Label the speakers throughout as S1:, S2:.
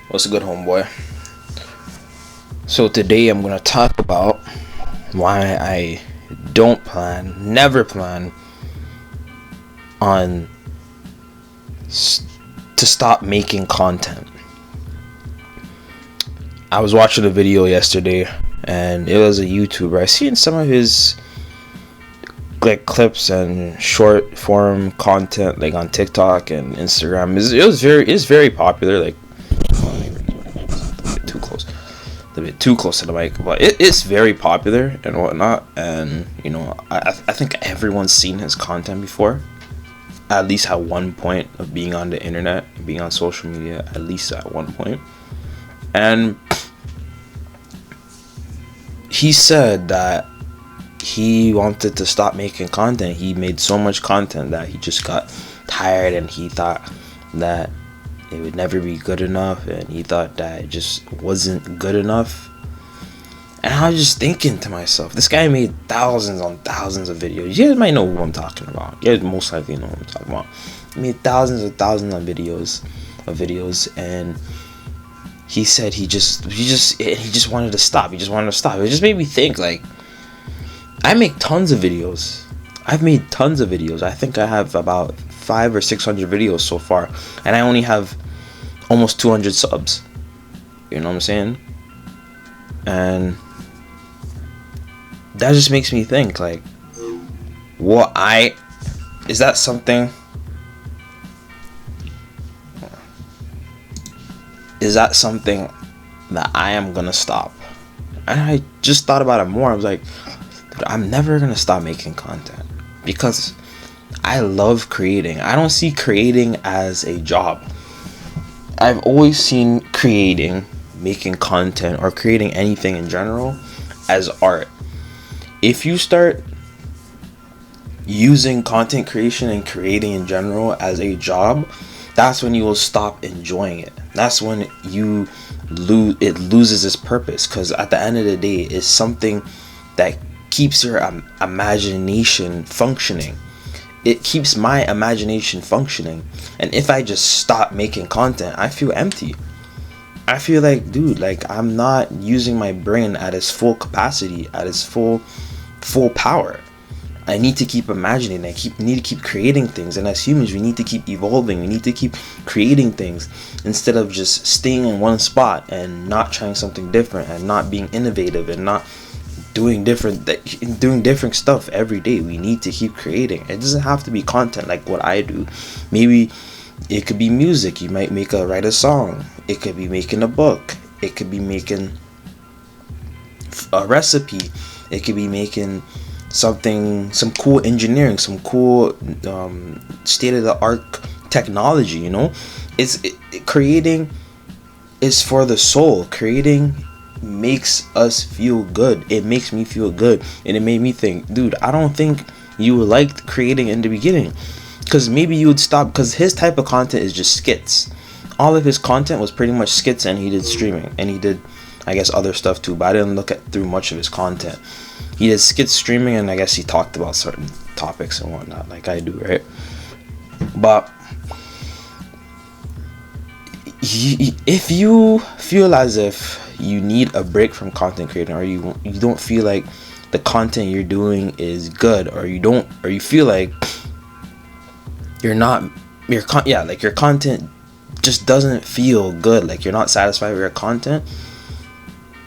S1: What's a good, homeboy? So today I'm gonna talk about why I never plan on to stop making content. I was watching a video yesterday, and it was a YouTuber. I seen some of his clips and short form content on TikTok and Instagram. It's very popular. A bit too close to the mic, but it's very popular and whatnot. And I think everyone's seen his content before, at least at one point of being on the internet, being on social media, at least at one point. And he said that he wanted to stop making content. He made so much content that he just got tired, and he thought that it would never be good enough, and he thought that it just wasn't good enough. And I was just thinking to myself, this guy made thousands on thousands of videos. You guys might know who I'm talking about. You guys most likely know who I'm talking about. He made thousands of videos, and he said he just wanted to stop. He just wanted to stop. It just made me think, I make tons of videos. I've made tons of videos. I think I have about 500 or 600 videos so far, and I only have almost 200 subs. You know what I'm saying? And that just makes me think, is that something that I am gonna stop? And I just thought about it more. I was like, dude, I'm never gonna stop making content, because I love creating. I don't see creating as a job. I've always seen making content, or creating anything in general, as art. If you start using content creation and creating in general as a job, that's when you will stop enjoying it. That's when it loses its purpose, because at the end of the day, it's something that keeps your imagination functioning. It keeps my imagination functioning. And if I just stop making content, I feel empty. I feel like, dude, I'm not using my brain at its full capacity, at its full power. I need to keep imagining. Need to keep creating things. And as humans, we need to keep evolving. We need to keep creating things, instead of just staying in one spot and not trying something different, and not being innovative, and not doing different stuff every day. We need to keep creating. It doesn't have to be content like what I do. Maybe it could be music. You might write a song. It could be making a book. It could be making a recipe. It could be making some cool engineering, some cool state-of-the-art technology. Creating is for the soul. Creating makes us feel good. It makes me feel good, and it made me think, dude, I don't think you liked creating in the beginning, because maybe you would stop, because his type of content is just skits. All of his content was pretty much skits, and he did streaming, and he did, I guess, other stuff too, but I didn't look through much of his content. He did skits, streaming, and I guess he talked about certain topics and whatnot, like I do, right? But if you feel as if you need a break from content creating, or you don't feel like the content you're doing is good, or you feel like your content just doesn't feel good, like you're not satisfied with your content.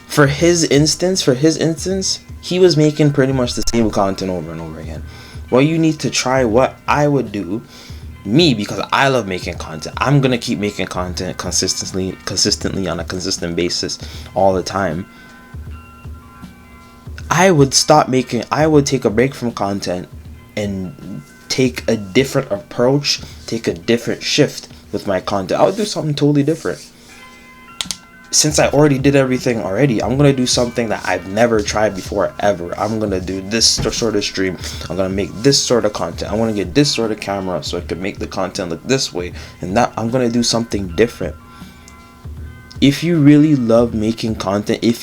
S1: For his instance, he was making pretty much the same content over and over again. Well, you need to try what I would do, because I love making content. I'm gonna keep making content consistently on a consistent basis all the time. I would take a break from content and take a different approach, take a different shift with my content. I would do something totally different. Since I already did everything already, I'm gonna do something that I've never tried before, ever. I'm gonna do this sort of stream. I'm gonna make this sort of content. I want to get this sort of camera so I can make the content look this way and that. I'm gonna do something different. If you really love making content, and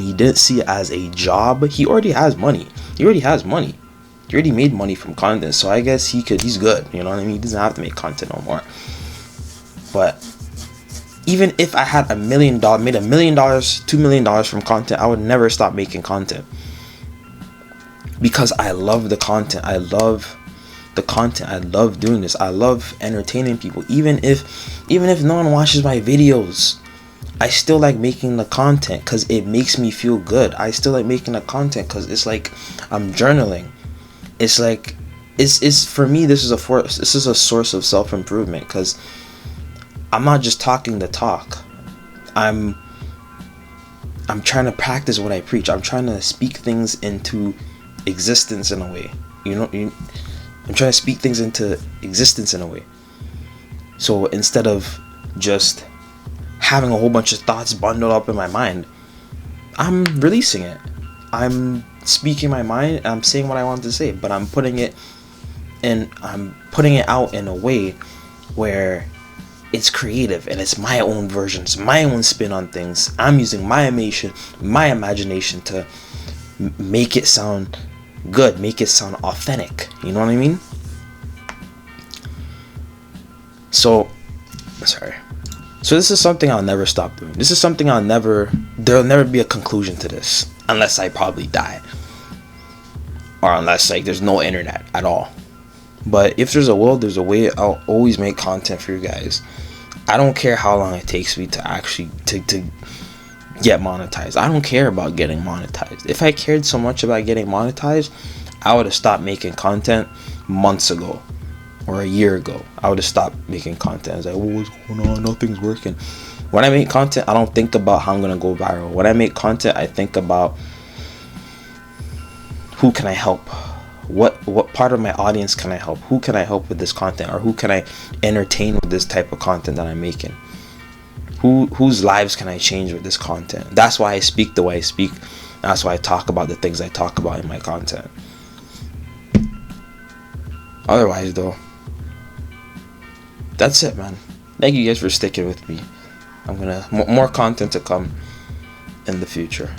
S1: he didn't see it as a job, he already has money. He already made money from content, so I guess he's good. You know what I mean? He doesn't have to make content no more. But Even if I had $1 million, made $1 million, $2 million from content, I would never stop making content, because I love the content. I love the content. I love doing this. I love entertaining people. Even if no one watches my videos, I still like making the content because it makes me feel good. I still like making the content because it's like I'm journaling. It's like it's for me. This is a source of self-improvement, because I'm not just talking the talk. I'm trying to practice what I preach. I'm trying to speak things into existence in a way. I'm trying to speak things into existence in a way. So instead of just having a whole bunch of thoughts bundled up in my mind, I'm releasing it. I'm speaking my mind. I'm saying what I want to say, but I'm putting it out in a way where it's creative and it's my own versions, my own spin on things. I'm using my imagination to make it sound good, make it sound authentic. You know what I mean? So this is something I'll never stop doing. This is something there'll never be a conclusion to this, unless I probably die, or unless like there's no internet at all. But if there's a will, there's a way. I'll always make content for you guys. I don't care how long it takes me to actually to get monetized. I don't care about getting monetized. If I cared so much about getting monetized, I would have stopped making content months ago, or a year ago. I would have stopped making content. I was like, what's going on? Nothing's working. When I make content, I don't think about how I'm gonna go viral. When I make content, I think about who can I help? What part of my audience can I help? Who can I help with this content? Or who can I entertain with this type of content that I'm making? Whose lives can I change with this content? That's why I speak the way I speak. That's why I talk about the things I talk about in my content. Otherwise though, that's it, man. Thank you guys for sticking with me. I'm gonna more content to come in the future.